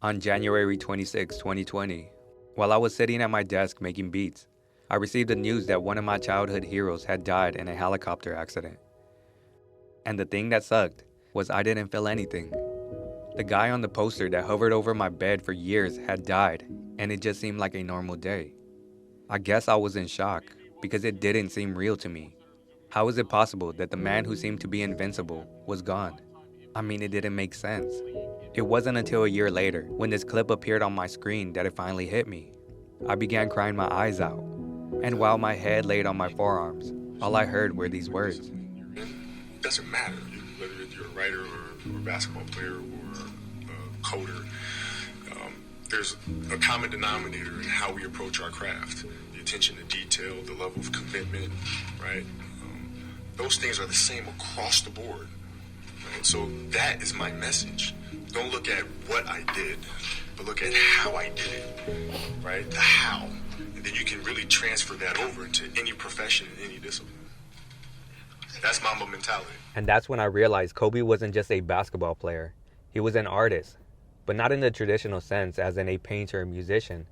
On January 26, 2020, while I was sitting at my desk making beats, I received the news that one of my childhood heroes had died in a helicopter accident. And the thing that sucked was I didn't feel anything. The guy on the poster that hovered over my bed for years had died, and it just seemed like a normal day. I guess I was in shock because it didn't seem real to me. How is it possible that the man who seemed to be invincible was gone? I mean, it didn't make sense. It wasn't until a year later, when this clip appeared on my screen, that it finally hit me. I began crying my eyes out, and while my head laid on my forearms, all I heard were these words. It doesn't matter whether you're a writer or a basketball player or a coder. There's a common denominator in how we approach our craft. The attention to detail, the level of commitment, right? Those things are the same across the board. Right? So that is my message. Don't look at what I did, but look at how I did it, right? The how. And then you can really transfer that over into any profession, in any discipline. That's Mamba mentality. And that's when I realized Kobe wasn't just a basketball player. He was an artist, but not in the traditional sense as in a painter or musician.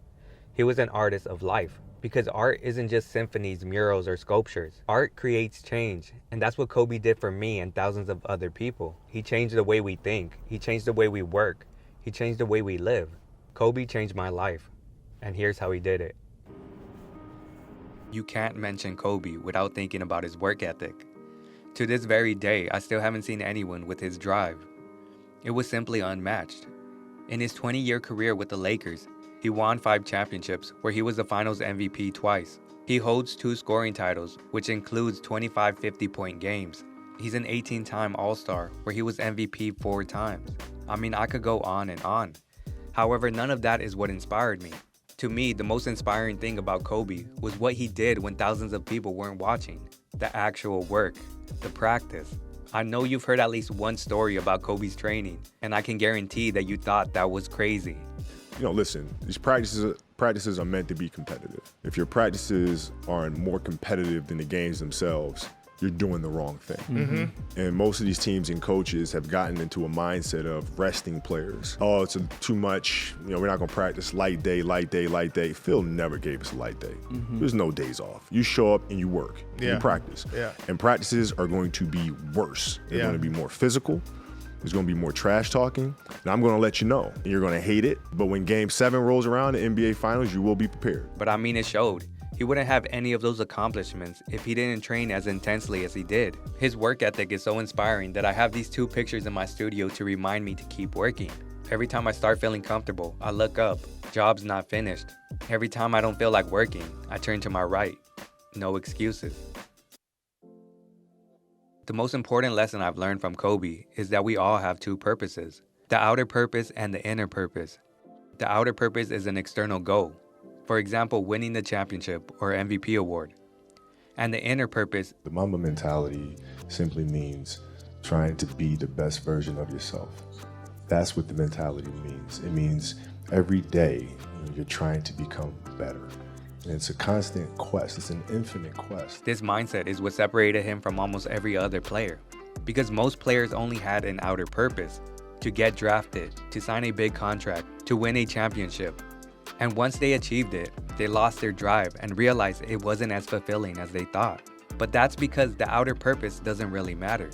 He was an artist of life, because art isn't just symphonies, murals, or sculptures. Art creates change, and that's what Kobe did for me and thousands of other people. He changed the way we think. He changed the way we work. He changed the way we live. Kobe changed my life, and here's how he did it. You can't mention Kobe without thinking about his work ethic. To this very day, I still haven't seen anyone with his drive. It was simply unmatched. In his 20-year career with the Lakers, he won 5 championships where he was the finals MVP twice. He holds 2 scoring titles, which includes 25 50-point games. He's an 18-time All-Star where he was MVP 4 times. I mean, I could go on and on. However, none of that is what inspired me. To me, the most inspiring thing about Kobe was what he did when thousands of people weren't watching. The actual work, the practice. I know you've heard at least one story about Kobe's training, and I can guarantee that you thought that was crazy. Listen, these practices are meant to be competitive. If your practices aren't more competitive than the games themselves, you're doing the wrong thing. Mm-hmm. And most of these teams and coaches have gotten into a mindset of resting players. Oh, it's too much. We're not going to practice light day, light day, light day. Phil never gave us a light day. Mm-hmm. There's no days off. You show up and you work. Yeah. You practice. Yeah. And practices are going to be worse. They're going to be more physical. There's going to be more trash talking, and I'm going to let you know. And you're going to hate it, but when Game 7 rolls around, the NBA Finals, you will be prepared. But I mean, it showed. He wouldn't have any of those accomplishments if he didn't train as intensely as he did. His work ethic is so inspiring that I have these 2 pictures in my studio to remind me to keep working. Every time I start feeling comfortable, I look up. Job's not finished. Every time I don't feel like working, I turn to my right. No excuses. The most important lesson I've learned from Kobe is that we all have 2 purposes, the outer purpose and the inner purpose. The outer purpose is an external goal, for example, winning the championship or MVP award. And the inner purpose, the Mamba mentality simply means trying to be the best version of yourself. That's what the mentality means. It means every day you're trying to become better. And it's a constant quest. It's an infinite quest. This mindset is what separated him from almost every other player. Because most players only had an outer purpose, to get drafted, to sign a big contract, to win a championship. And once they achieved it, they lost their drive and realized it wasn't as fulfilling as they thought. But that's because the outer purpose doesn't really matter.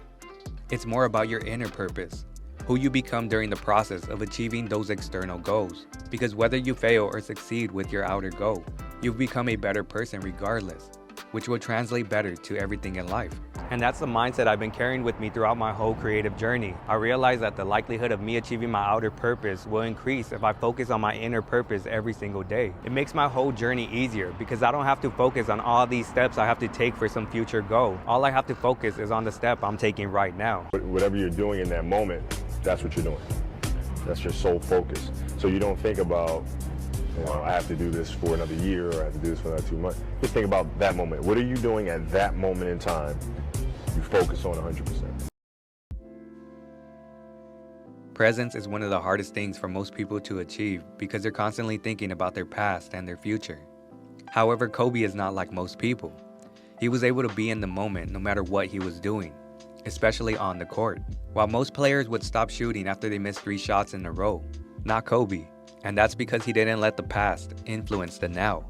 It's more about your inner purpose, who you become during the process of achieving those external goals. Because whether you fail or succeed with your outer goal, you've become a better person regardless, which will translate better to everything in life. And that's the mindset I've been carrying with me throughout my whole creative journey. I realize that the likelihood of me achieving my outer purpose will increase if I focus on my inner purpose every single day. It makes my whole journey easier because I don't have to focus on all these steps I have to take for some future goal. All I have to focus is on the step I'm taking right now. Whatever you're doing in that moment, that's what you're doing. That's your sole focus. So you don't think about, I have to do this for another year, or I have to do this for another 2 months. Just think about that moment. What are you doing at that moment in time? You focus on 100%. Presence is one of the hardest things for most people to achieve because they're constantly thinking about their past and their future. However, Kobe is not like most people. He was able to be in the moment no matter what he was doing, especially on the court. While most players would stop shooting after they missed 3 shots in a row, not Kobe. And that's because he didn't let the past influence the now.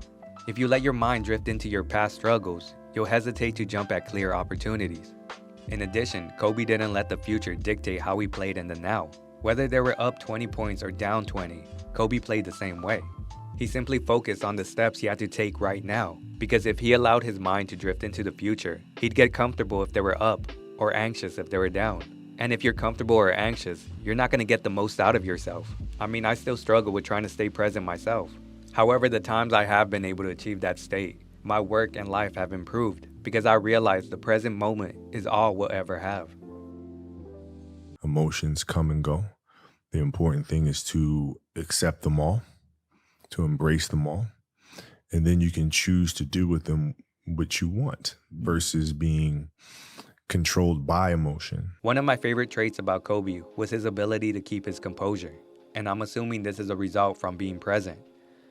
If you let your mind drift into your past struggles, you'll hesitate to jump at clear opportunities. In addition, Kobe didn't let the future dictate how he played in the now. Whether they were up 20 points or down 20, Kobe played the same way. He simply focused on the steps he had to take right now, because if he allowed his mind to drift into the future, he'd get comfortable if they were up, or anxious if they were down. And if you're comfortable or anxious, you're not going to get the most out of yourself. I mean, I still struggle with trying to stay present myself. However, the times I have been able to achieve that state, my work and life have improved because I realize the present moment is all we'll ever have. Emotions come and go. The important thing is to accept them all, to embrace them all, and then you can choose to do with them what you want versus being controlled by emotion. One of my favorite traits about Kobe was his ability to keep his composure, and I'm assuming this is a result from being present,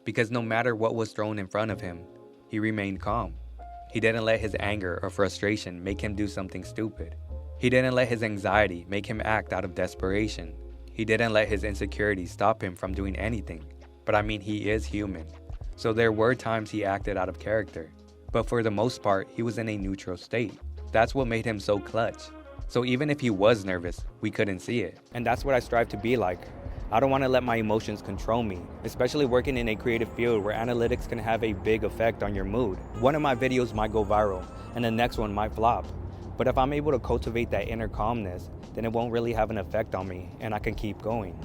because no matter what was thrown in front of him, he remained calm. He didn't let his anger or frustration make him do something stupid. He didn't let his anxiety make him act out of desperation. He didn't let his insecurity stop him from doing anything. But I mean, he is human. So there were times he acted out of character. But for the most part, he was in a neutral state. That's what made him so clutch. So even if he was nervous, we couldn't see it. And that's what I strive to be like. I don't want to let my emotions control me, especially working in a creative field where analytics can have a big effect on your mood. One of my videos might go viral, and the next one might flop. But if I'm able to cultivate that inner calmness, then it won't really have an effect on me, and I can keep going.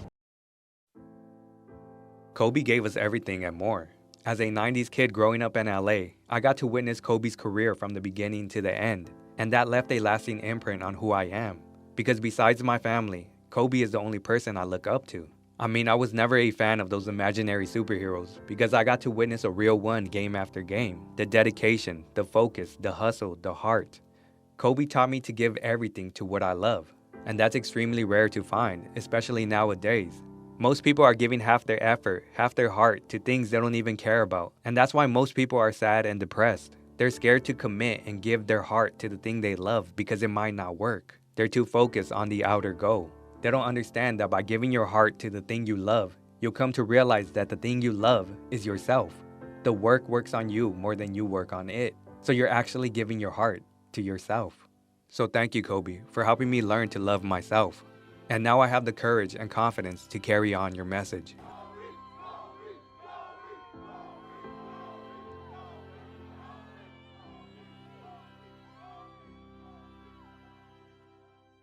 Kobe gave us everything and more. As a 90s kid growing up in LA, I got to witness Kobe's career from the beginning to the end, and that left a lasting imprint on who I am. Because besides my family, Kobe is the only person I look up to. I mean, I was never a fan of those imaginary superheroes because I got to witness a real one game after game. The dedication, the focus, the hustle, the heart. Kobe taught me to give everything to what I love, and that's extremely rare to find, especially nowadays. Most people are giving half their effort, half their heart to things they don't even care about, and that's why most people are sad and depressed. They're scared to commit and give their heart to the thing they love because it might not work. They're too focused on the outer goal. They don't understand that by giving your heart to the thing you love, you'll come to realize that the thing you love is yourself. The work works on you more than you work on it. So you're actually giving your heart to yourself. So thank you, Kobe, for helping me learn to love myself. And now I have the courage and confidence to carry on your message.